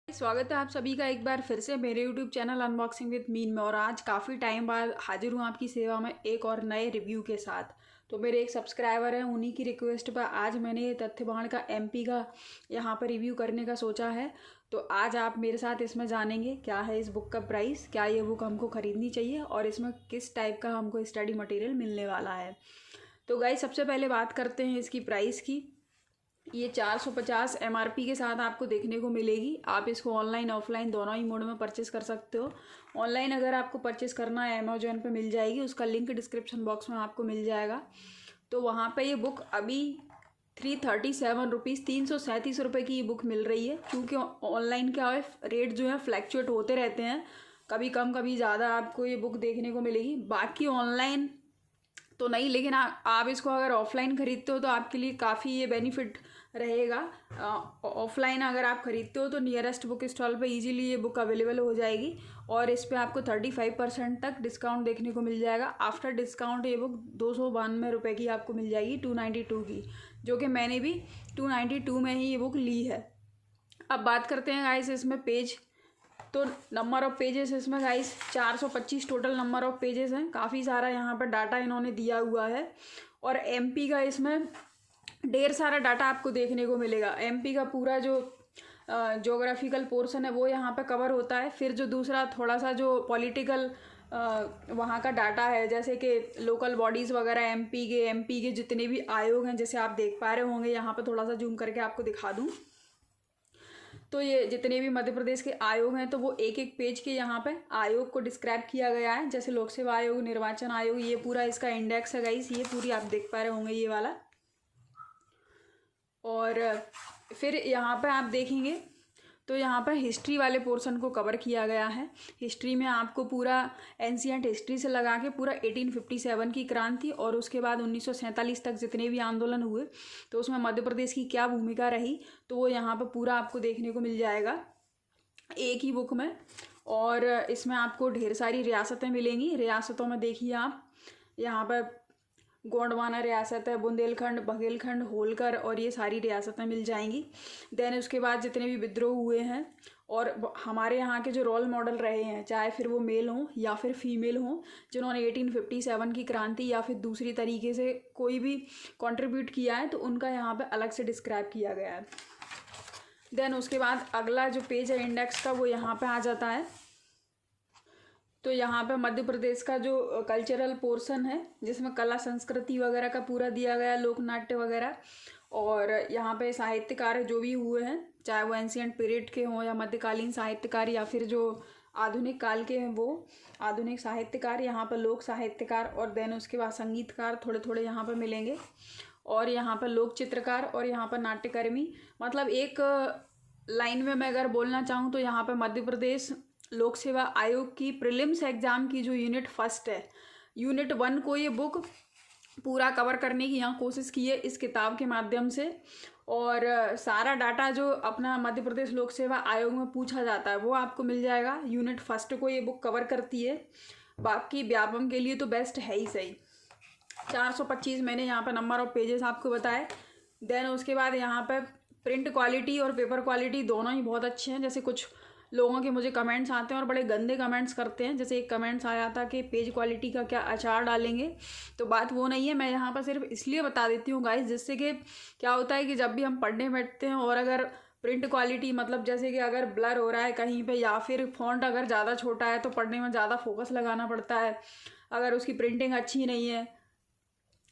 स्वागत है आप सभी का एक बार फिर से मेरे YouTube channel unboxing with mean में। और आज काफ़ी टाइम बाद हाजिर हूँ आपकी सेवा में एक और नए रिव्यू के साथ। तो मेरे एक सब्सक्राइबर हैं, उन्हीं की रिक्वेस्ट पर आज मैंने ये तथ्यबाण का MP का यहाँ पर रिव्यू करने का सोचा है। तो आज आप मेरे साथ इसमें जानेंगे क्या है इस बुक का प्राइस, क्या ये बुक हमको ख़रीदनी चाहिए और इसमें किस टाइप का हमको स्टडी मटेरियल मिलने वाला है। तो गाइस सबसे पहले बात करते हैं इसकी प्राइस की। ये 450 MRP के साथ आपको देखने को मिलेगी। आप इसको ऑनलाइन ऑफलाइन दोनों ही मोड में परचेस कर सकते हो। ऑनलाइन अगर आपको परचेस करना है अमेजोन पे मिल जाएगी, उसका लिंक डिस्क्रिप्शन बॉक्स में आपको मिल जाएगा। तो वहाँ पे ये बुक अभी 337 रुपीज़ 337 रुपये की ये बुक मिल रही है। क्योंकि ऑनलाइन क्या है, रेट जो है फ्लैक्चुएट होते रहते हैं, कभी कम कभी ज़्यादा आपको ये बुक देखने को मिलेगी। बाकी ऑनलाइन तो नहीं, लेकिन आप इसको अगर ऑफलाइन ख़रीदते हो तो आपके लिए काफ़ी ये बेनिफिट रहेगा। ऑफलाइन अगर आप ख़रीदते हो तो नियरेस्ट बुक स्टॉल पे इजीली ये बुक अवेलेबल हो जाएगी और इस पे आपको 35% तक डिस्काउंट देखने को मिल जाएगा। आफ्टर डिस्काउंट ये बुक 292 रुपये की आपको मिल जाएगी, 292 की, जो कि मैंने भी 292 में ही ये बुक ली है। अब बात करते हैं गाइस इसमें पेज। तो नंबर ऑफ़ पेजेस इसमें guys 425 total number of pages हैं। काफ़ी सारा यहाँ पर डाटा इन्होंने दिया हुआ है और MP का इसमें ढेर सारा डाटा आपको देखने को मिलेगा। MP का पूरा जो जोग्राफिकल पोर्शन है वो यहाँ पे कवर होता है। फिर जो दूसरा थोड़ा सा जो पॉलिटिकल वहाँ का डाटा है, जैसे कि लोकल बॉडीज़ वगैरह MP के जितने भी आयोग हैं, जैसे आप देख पा रहे होंगे, यहाँ पे थोड़ा सा जूम करके आपको दिखा दूँ तो ये जितने भी मध्य प्रदेश के आयोग हैं तो वो एक एक पेज के यहाँ पे आयोग को डिस्क्राइब किया गया है। जैसे लोक सेवा आयोग, निर्वाचन आयोग, ये पूरा इसका इंडेक्स है गाइस, ये पूरी आप देख पा रहे होंगे ये वाला। और फिर यहाँ पे आप देखेंगे तो यहाँ पर हिस्ट्री वाले पोर्शन को कवर किया गया है। हिस्ट्री में आपको पूरा एंशिएंट हिस्ट्री से लगा के पूरा 1857 की क्रांति और उसके बाद 1947 तक जितने भी आंदोलन हुए तो उसमें मध्य प्रदेश की क्या भूमिका रही, तो वो यहाँ पर पूरा आपको देखने को मिल जाएगा एक ही बुक में। और इसमें आपको ढेर सारी रियासतें मिलेंगी। रियासतों में देखिए आप, यहाँ पर गोंडवाना रियासत है, बुंदेलखंड, बघेलखंड, होलकर, और ये सारी रियासतें मिल जाएंगी। देन उसके बाद जितने भी विद्रोह हुए हैं और हमारे यहाँ के जो रोल मॉडल रहे हैं, चाहे फिर वो मेल हों या फिर फीमेल हों, जिन्होंने 1857 की क्रांति या फिर दूसरी तरीके से कोई भी कंट्रीब्यूट किया है, तो उनका यहाँ पे अलग से डिस्क्राइब किया गया है। देन उसके बाद अगला जो पेज है इंडेक्स का, वो यहाँ पे आ जाता है। तो यहाँ पे मध्य प्रदेश का जो कल्चरल पोर्शन है, जिसमें कला संस्कृति वगैरह का पूरा दिया गया, लोक नाट्य वगैरह, और यहाँ पे साहित्यकार जो भी हुए हैं, चाहे वो एंशिएंट पीरियड के हों या मध्यकालीन साहित्यकार या फिर जो आधुनिक काल के हैं वो आधुनिक साहित्यकार, यहाँ पर लोक साहित्यकार, और देन उसके बाद संगीतकार थोड़े थोड़े यहाँ पर मिलेंगे, और यहाँ पर लोक चित्रकार, और यहाँ पर नाट्यकर्मी। मतलब एक लाइन में मैं अगर बोलना चाहूँ तो यहाँ पर मध्य प्रदेश लोक सेवा आयोग की प्रीलिम्स एग्ज़ाम की जो यूनिट 1 है, यूनिट 1 को ये बुक पूरा कवर करने की यहाँ कोशिश की है इस किताब के माध्यम से। और सारा डाटा जो अपना मध्य प्रदेश लोक सेवा आयोग में पूछा जाता है वो आपको मिल जाएगा। यूनिट 1 को ये बुक कवर करती है। बाकी व्यापम के लिए तो बेस्ट है ही सही। 425 मैंने यहाँ पर नंबर ऑफ पेजेस आपको बताए। देन उसके बाद यहाँ पर प्रिंट क्वालिटी और पेपर क्वालिटी दोनों ही बहुत अच्छे हैं। जैसे कुछ लोगों के मुझे कमेंट्स आते हैं और बड़े गंदे कमेंट्स करते हैं। जैसे एक कमेंट्स आया था कि पेज क्वालिटी का क्या अचार डालेंगे, तो बात वो नहीं है। मैं यहाँ पर सिर्फ इसलिए बता देती हूँ गाइस, जिससे कि क्या होता है कि जब भी हम पढ़ने बैठते हैं और अगर प्रिंट क्वालिटी, मतलब जैसे कि अगर ब्लर हो रहा है कहीं पे या फिर फॉन्ट अगर ज़्यादा छोटा है तो पढ़ने में ज़्यादा फोकस लगाना पड़ता है। अगर उसकी प्रिंटिंग अच्छी नहीं है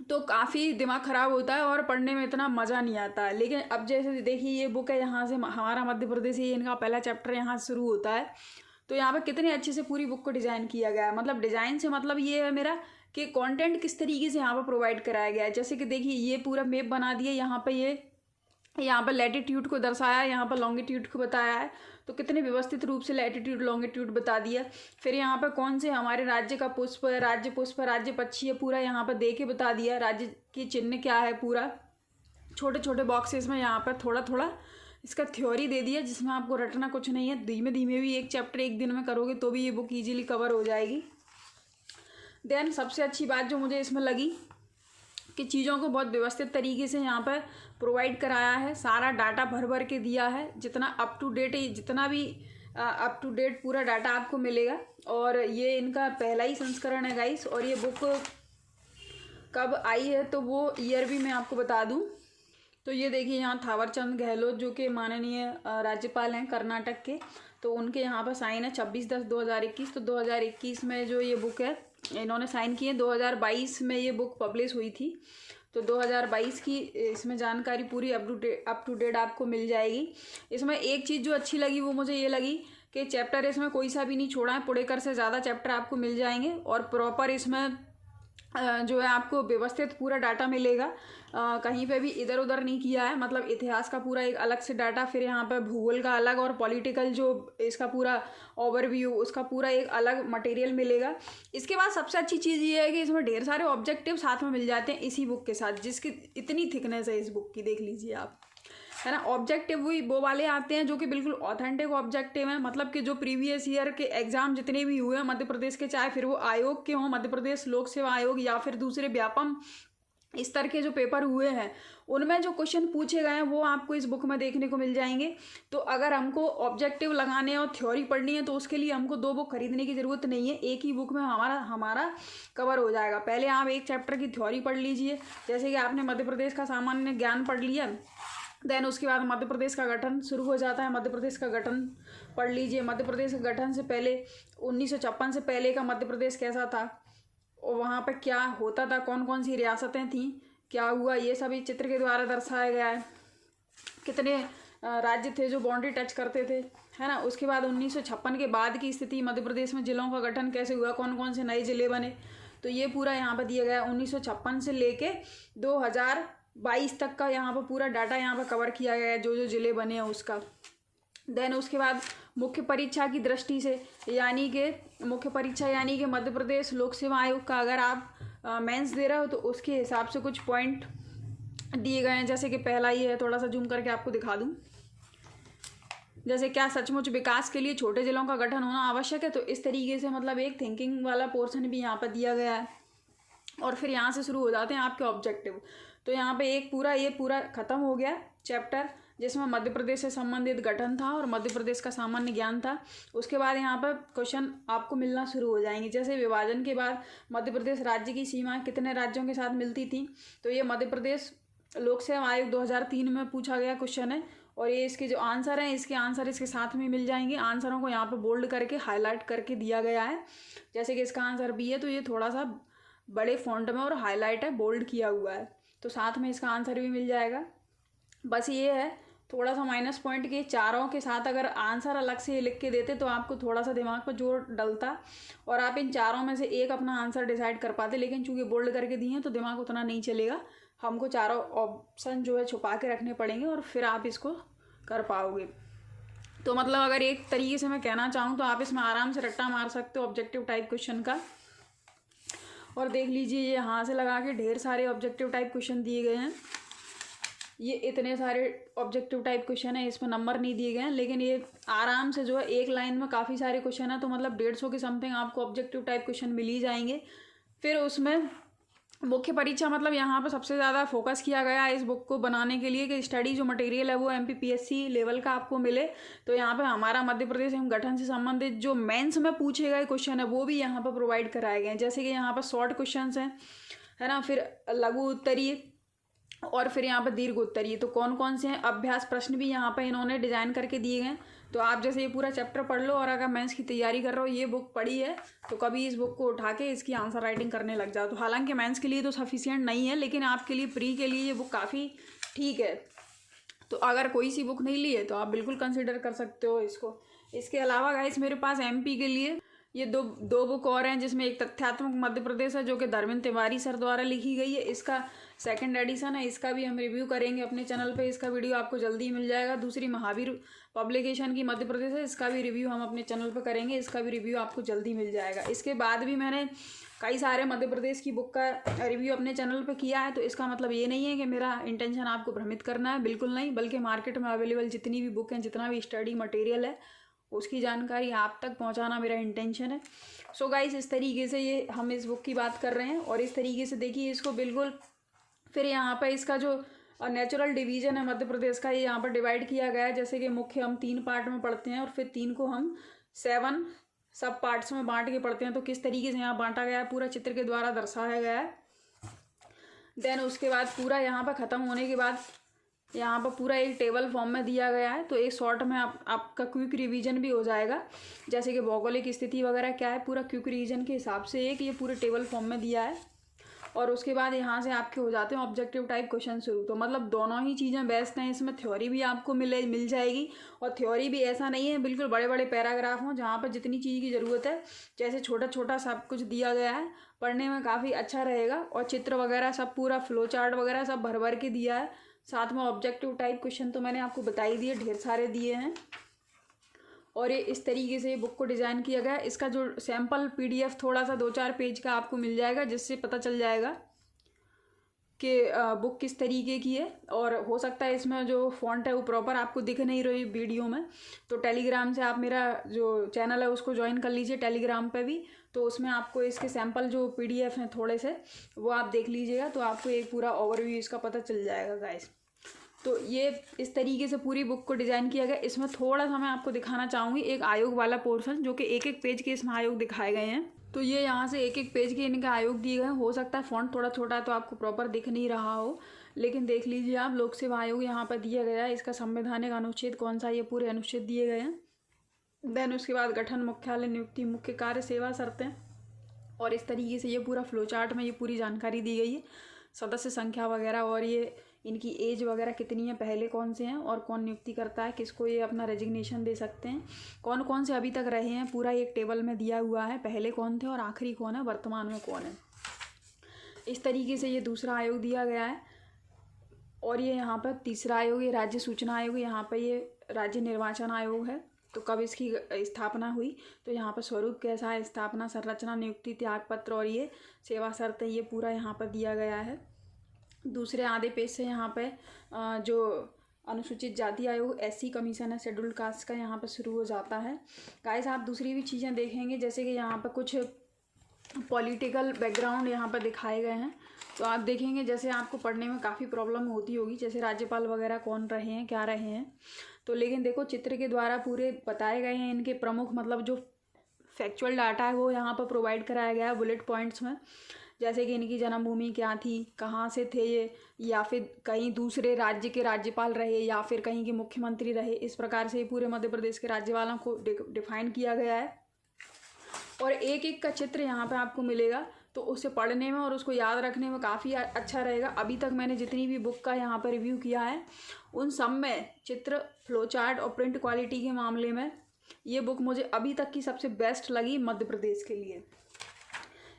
तो काफ़ी दिमाग ख़राब होता है और पढ़ने में इतना मज़ा नहीं आता है। लेकिन अब जैसे देखिए ये बुक है, यहाँ से हमारा मध्य प्रदेश, ये इनका पहला चैप्टर यहाँ से शुरू होता है। तो यहाँ पर कितने अच्छे से पूरी बुक को डिज़ाइन किया गया है। मतलब डिज़ाइन से मतलब ये है मेरा कि कंटेंट किस तरीके से यहाँ पर प्रोवाइड कराया गया है। जैसे कि देखिए ये पूरा मैप बना दिया, यहाँ पर लैटिट्यूड को दर्शाया है, यहाँ पर लॉन्गिट्यूड को बताया है। तो कितने व्यवस्थित रूप से लैटिट्यूड लॉन्गिट्यूड बता दिया। फिर यहाँ पर कौन से हमारे राज्य का पुष्प, राज्य पक्षी है, पूरा यहाँ पर दे के बता दिया। राज्य की चिन्ह क्या है, पूरा छोटे छोटे बॉक्सेस में यहाँ पर थोड़ा थोड़ा इसका थ्योरी दे दिया, जिसमें आपको रटना कुछ नहीं है। धीमे धीमे भी एक चैप्टर एक दिन में करोगे तो भी ये बुक ईजिली कवर हो जाएगी। देन सबसे अच्छी बात जो मुझे इसमें लगी कि चीज़ों को बहुत व्यवस्थित तरीके से यहाँ पर प्रोवाइड कराया है, सारा डाटा भर भर के दिया है, जितना अप टू डेट, जितना भी अप टू डेट पूरा डाटा आपको मिलेगा। और ये इनका पहला ही संस्करण है गाइस। और ये बुक कब आई है तो वो ईयर भी मैं आपको बता दूं। तो ये देखिए यहाँ थावरचंद गहलोत जो कि माननीय राज्यपाल हैं कर्नाटक के, तो उनके यहाँ पर साइन है 26/10/2021। तो 2021 में जो ये बुक है इन्होंने साइन की है। 2022 में ये बुक पब्लिश हुई थी। तो 2022 की इसमें जानकारी पूरी अप टू डेट आपको मिल जाएगी। इसमें एक चीज़ जो अच्छी लगी वो मुझे ये लगी कि चैप्टर इसमें कोई सा भी नहीं छोड़ा है, पुड़ेकर से ज़्यादा चैप्टर आपको मिल जाएंगे और प्रॉपर इसमें जो है आपको व्यवस्थित पूरा डाटा मिलेगा। कहीं पे भी इधर उधर नहीं किया है, मतलब इतिहास का पूरा एक अलग से डाटा, फिर यहाँ पर भूगोल का अलग और पॉलिटिकल जो इसका पूरा ओवरव्यू उसका पूरा एक अलग मटेरियल मिलेगा। इसके बाद सबसे अच्छी चीज़ ये है कि इसमें ढेर सारे ऑब्जेक्टिव साथ में मिल जाते हैं इसी बुक के साथ, जिसकी इतनी थिकनेस है इस बुक की, देख लीजिए आप, है ना। ऑब्जेक्टिव वो वाले आते हैं जो कि बिल्कुल ऑथेंटिक ऑब्जेक्टिव हैं, मतलब कि जो प्रीवियस ईयर के एग्जाम जितने भी हुए हैं मध्य प्रदेश के, चाहे फिर वो आयोग के हों, मध्य प्रदेश लोक सेवा आयोग या फिर दूसरे व्यापम स्तर के जो पेपर हुए हैं उनमें जो क्वेश्चन पूछे गए हैं वो आपको इस बुक में देखने को मिल जाएंगे। तो अगर हमको ऑब्जेक्टिव लगाने और थ्योरी पढ़नी है तो उसके लिए हमको 2 बुक खरीदने की ज़रूरत नहीं है, एक ही बुक में हमारा कवर हो जाएगा। पहले आप एक चैप्टर की थ्योरी पढ़ लीजिए, जैसे कि आपने मध्य प्रदेश का सामान्य ज्ञान पढ़ लिया, देन उसके बाद मध्य प्रदेश का गठन शुरू हो जाता है, मध्य प्रदेश का गठन पढ़ लीजिए। मध्य प्रदेश के गठन से पहले 1956 से पहले का मध्य प्रदेश कैसा था और वहाँ पे क्या होता था, कौन कौन सी रियासतें थीं, क्या हुआ, ये सभी चित्र के द्वारा दर्शाया गया है। कितने राज्य थे जो बाउंड्री टच करते थे, है ना। उसके बाद 1956 के बाद की स्थिति, मध्य प्रदेश में जिलों का गठन कैसे हुआ, कौन कौन से नए जिले बने, तो ये पूरा यहाँ पर दिया गया है। 1956 से लेके 2022 तक का यहाँ पर पूरा डाटा यहाँ पर कवर किया गया है, जो जो जिले बने हैं उसका। देन उसके बाद मुख्य परीक्षा की दृष्टि से, यानी कि मुख्य परीक्षा यानी कि मध्य प्रदेश लोक सेवा आयोग का अगर आप मेंस दे रहे हो तो उसके हिसाब से कुछ पॉइंट दिए गए हैं। जैसे कि पहला ये है, थोड़ा सा जूम करके आपको दिखा दूं, जैसे क्या सचमुच विकास के लिए छोटे जिलों का गठन होना आवश्यक है, तो इस तरीके से मतलब एक थिंकिंग वाला पोर्शन भी यहाँ पर दिया गया है। और फिर यहाँ से शुरू हो जाते हैं आपके ऑब्जेक्टिव। तो यहाँ पे ये पूरा ख़त्म हो गया चैप्टर, जिसमें मध्य प्रदेश से संबंधित गठन था और मध्य प्रदेश का सामान्य ज्ञान था। उसके बाद यहाँ पर क्वेश्चन आपको मिलना शुरू हो जाएंगे, जैसे विभाजन के बाद मध्य प्रदेश राज्य की सीमाएं कितने राज्यों के साथ मिलती थी, तो ये मध्य प्रदेश लोक सेवा आयोग 2003 में पूछा गया क्वेश्चन है। और ये इसके जो आंसर हैं, इसके आंसर इसके साथ में मिल जाएंगे। आंसरों को यहाँ पर बोल्ड करके हाईलाइट करके दिया गया है, जैसे कि इसका आंसर बी है तो ये थोड़ा सा बड़े फॉन्ट में और हाईलाइट है, बोल्ड किया हुआ है, तो साथ में इसका आंसर भी मिल जाएगा। बस ये है थोड़ा सा माइनस पॉइंट के चारों के साथ अगर आंसर अलग से लिख के देते तो आपको थोड़ा सा दिमाग पर जोर डलता और आप इन चारों में से एक अपना आंसर डिसाइड कर पाते, लेकिन चूंकि बोल्ड करके दिए हैं तो दिमाग उतना नहीं चलेगा, हमको चारों ऑप्शन जो है छुपा के रखने पड़ेंगे और फिर आप इसको कर पाओगे। तो मतलब अगर एक तरीके से मैं कहना चाहूँ तो आप इसमें आराम से रट्टा मार सकते हो ऑब्जेक्टिव टाइप क्वेश्चन का। और देख लीजिए ये यहाँ से लगा के ढेर सारे ऑब्जेक्टिव टाइप क्वेश्चन दिए गए हैं। ये इतने सारे ऑब्जेक्टिव टाइप क्वेश्चन है, इसमें नंबर नहीं दिए गए हैं, लेकिन ये आराम से जो है एक लाइन में काफ़ी सारे क्वेश्चन है, तो मतलब 150 के समथिंग आपको ऑब्जेक्टिव टाइप क्वेश्चन मिल ही जाएंगे। फिर उसमें मुख्य परीक्षा, मतलब यहाँ पर सबसे ज़्यादा फोकस किया गया है इस बुक को बनाने के लिए कि स्टडी जो मटेरियल है वो MPPSC लेवल का आपको मिले। तो यहाँ पे हमारा मध्य प्रदेश एवं गठन से संबंधित जो मेंस में पूछे गए क्वेश्चन है वो भी यहाँ पर प्रोवाइड कराए गए हैं, जैसे कि यहाँ पर शॉर्ट क्वेश्चन हैं, है ना, फिर लघु उत्तरीय और फिर यहाँ पर दीर्घ उत्तरीय। तो कौन कौन से हैं अभ्यास प्रश्न भी यहाँ पर इन्होंने डिजाइन करके दिए गए। तो आप जैसे ये पूरा चैप्टर पढ़ लो और अगर मेंस की तैयारी कर रहे हो, ये बुक पढ़ी है तो कभी इस बुक को उठा के इसकी आंसर राइटिंग करने लग जाओ। तो हालांकि मेंस के लिए तो सफिशिएंट नहीं है, लेकिन आपके लिए प्री के लिए ये बुक काफ़ी ठीक है। तो अगर कोई सी बुक नहीं ली है तो आप बिल्कुल कंसिडर कर सकते हो इसको। इसके अलावा गाइस मेरे पास MP के लिए ये दो बुक और हैं, जिसमें एक तथ्यात्मक मध्य प्रदेश है जो कि धर्मेंद्र तिवारी सर द्वारा लिखी गई है, इसका 2nd एडिशन है, इसका भी हम रिव्यू करेंगे अपने चैनल पे, इसका वीडियो आपको जल्दी मिल जाएगा। दूसरी महावीर पब्लिकेशन की मध्य प्रदेश है, इसका भी रिव्यू हम अपने चैनल पे करेंगे, इसका भी रिव्यू आपको जल्दी मिल जाएगा। इसके बाद भी मैंने कई सारे मध्य प्रदेश की बुक का रिव्यू अपने चैनल पे किया है, तो इसका मतलब ये नहीं है कि मेरा इंटेंशन आपको भ्रमित करना है, बिल्कुल नहीं, बल्कि मार्केट में अवेलेबल जितनी भी बुक हैं, जितना भी स्टडी मटेरियल है उसकी जानकारी आप तक पहुंचाना मेरा इंटेंशन है। सो गाइस इस तरीके से ये हम इस बुक की बात कर रहे हैं और इस तरीके से देखिए इसको बिल्कुल फिर यहाँ पर इसका जो नेचुरल डिवीजन है मध्य प्रदेश का, ये यहाँ पर डिवाइड किया गया है। जैसे कि मुख्य हम 3 पार्ट में पढ़ते हैं और फिर 3 को हम 7 सब पार्ट्स में बांट के पढ़ते हैं। तो किस तरीके से यहाँ बांटा गया है पूरा चित्र के द्वारा दर्शाया गया है। देन उसके बाद पूरा यहाँ पर ख़त्म होने के बाद यहाँ पर पूरा एक टेबल फॉर्म में दिया गया है। तो एक शॉर्ट में आपका क्विक रिवीजन भी हो जाएगा, जैसे कि भौगोलिक स्थिति वगैरह क्या है पूरा क्विक रिवीजन के हिसाब से एक ये पूरे टेबल फॉर्म में दिया है। और उसके बाद यहाँ से आपके हो जाते हैं ऑब्जेक्टिव टाइप क्वेश्चन शुरू। तो मतलब दोनों ही चीज़ें बेस्ट हैं, इसमें थ्योरी भी आपको मिल जाएगी। और थ्योरी भी ऐसा नहीं है बिल्कुल बड़े बड़े पैराग्राफ हों, जहाँ पर जितनी चीज़ की ज़रूरत है जैसे छोटा छोटा सब कुछ दिया गया है, पढ़ने में काफ़ी अच्छा रहेगा। और चित्र वगैरह सब पूरा फ्लो चार्ट वगैरह सब भर भर के दिया है। साथ में ऑब्जेक्टिव टाइप क्वेश्चन तो मैंने आपको बता ही दिए, ढेर सारे दिए हैं। और ये इस तरीके से बुक को डिज़ाइन किया गया है। इसका जो सैम्पल PDF थोड़ा सा 2-4 पेज का आपको मिल जाएगा, जिससे पता चल जाएगा कि बुक किस तरीके की है। और हो सकता है इसमें जो फ़ॉन्ट है वो प्रॉपर आपको दिख नहीं रही वीडियो में, तो टेलीग्राम से आप मेरा जो चैनल है उसको ज्वाइन कर लीजिए टेलीग्राम पे भी। तो उसमें आपको इसके सैम्पल जो PDF हैं थोड़े से वो आप देख लीजिएगा, तो आपको एक पूरा ओवरव्यू इसका पता चल जाएगा गाइस। तो ये इस तरीके से पूरी बुक को डिज़ाइन किया गया। इसमें थोड़ा सा मैं आपको दिखाना चाहूँगी एक आयोग वाला पोर्शन, जो कि एक एक पेज के इसमें आयोग दिखाए गए हैं। तो ये यहाँ से एक एक पेज के इनके आयोग दिए गए हैं। हो सकता है फ़ॉन्ट थोड़ा छोटा है तो आपको प्रॉपर दिख नहीं रहा हो, लेकिन देख लीजिए आप, लोक सेवा आयोग यहाँ पर दिया गया है। इसका संवैधानिक अनुच्छेद कौन सा, ये पूरे अनुच्छेद दिए गए हैं। देन उसके बाद गठन, मुख्यालय, नियुक्ति, मुख्य कार्य, सेवा शर्तें, और इस तरीके से ये पूरा फ्लो चार्ट में ये पूरी जानकारी दी गई है। सदस्य संख्या वगैरह, और ये इनकी एज वगैरह कितनी है, पहले कौन से हैं और कौन नियुक्ति करता है, किसको ये अपना रेजिग्नेशन दे सकते हैं, कौन कौन से अभी तक रहे हैं, पूरा एक टेबल में दिया हुआ है। पहले कौन थे और आखिरी कौन है, वर्तमान में कौन है। इस तरीके से ये दूसरा आयोग दिया गया है। और ये यहाँ पर तीसरा आयोग, ये राज्य सूचना आयोग, यहाँ पर ये राज्य निर्वाचन आयोग है। तो कब इसकी स्थापना हुई, तो यहाँ पर स्वरूप कैसा है, स्थापना, संरचना, नियुक्ति, त्यागपत्र और ये सेवा शर्तें, ये पूरा यहाँ पर दिया गया है। दूसरे आधे पेज से यहाँ पे जो अनुसूचित जाति आयोग, SC कमीशन है, शेड्यूल्ड कास्ट का, यहाँ पर शुरू हो जाता है। गाइस आप दूसरी भी चीज़ें देखेंगे, जैसे कि यहाँ पर कुछ पॉलिटिकल बैकग्राउंड यहाँ पर दिखाए गए हैं। तो आप देखेंगे जैसे आपको पढ़ने में काफ़ी प्रॉब्लम होती होगी, जैसे राज्यपाल वगैरह कौन रहे हैं, क्या रहे हैं। तो लेकिन देखो चित्र के द्वारा पूरे बताए गए हैं। इनके प्रमुख मतलब जो फैक्चुअल डाटा है वो यहाँ पर प्रोवाइड कराया गया है बुलेट पॉइंट्स में। जैसे कि इनकी जन्मभूमि क्या थी, कहाँ से थे ये, या फिर कहीं दूसरे राज्य के राज्यपाल रहे, या फिर कहीं के मुख्यमंत्री रहे। इस प्रकार से पूरे मध्य प्रदेश के राज्यपालों को डिफाइन किया गया है। और एक एक का चित्र यहाँ पे आपको मिलेगा, तो उसे पढ़ने में और उसको याद रखने में काफ़ी अच्छा रहेगा। अभी तक मैंने जितनी भी बुक का यहाँ पर रिव्यू किया है उन सब में चित्र, फ्लो चार्ट और प्रिंट क्वालिटी के मामले में ये बुक मुझे अभी तक की सबसे बेस्ट लगी मध्य प्रदेश के लिए।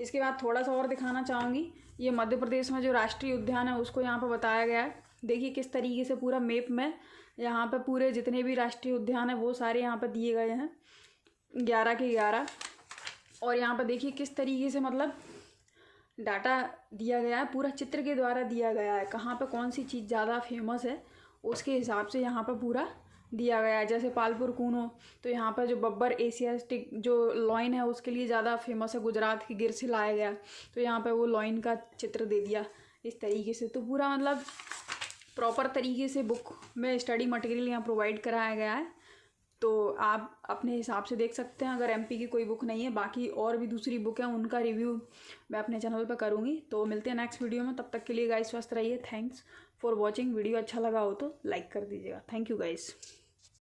इसके बाद थोड़ा सा और दिखाना चाहूँगी, ये मध्य प्रदेश में जो राष्ट्रीय उद्यान है उसको यहाँ पर बताया गया है। देखिए किस तरीके से पूरा मैप में यहाँ पर पूरे जितने भी राष्ट्रीय उद्यान है वो सारे यहाँ पर दिए गए हैं, 11 के 11। और यहाँ पर देखिए किस तरीके से मतलब डाटा दिया गया है, पूरा चित्र के द्वारा दिया गया है। कहाँ पर कौन सी चीज़ ज़्यादा फेमस है उसके हिसाब से यहाँ पर पूरा दिया गया है। जैसे पालपुर कूनो, तो यहाँ पर जो बब्बर एशियाटिक जो लॉइन है उसके लिए ज़्यादा फेमस है, गुजरात के गिर से लाया गया, तो यहाँ पर वो लॉइन का चित्र दे दिया इस तरीके से। तो पूरा मतलब प्रॉपर तरीके से बुक में स्टडी मटेरियल यहाँ प्रोवाइड कराया गया है। तो आप अपने हिसाब से देख सकते हैं अगर MP की कोई बुक नहीं है। बाकी और भी दूसरी बुक है उनका रिव्यू मैं अपने चैनल पर करूँगी। तो मिलते हैं नेक्स्ट वीडियो में, तब तक के लिए गाइस स्वस्थ रहिए। Thanks for watching. वीडियो अच्छा लगा हो तो लाइक कर दीजिएगा। Thank you guys.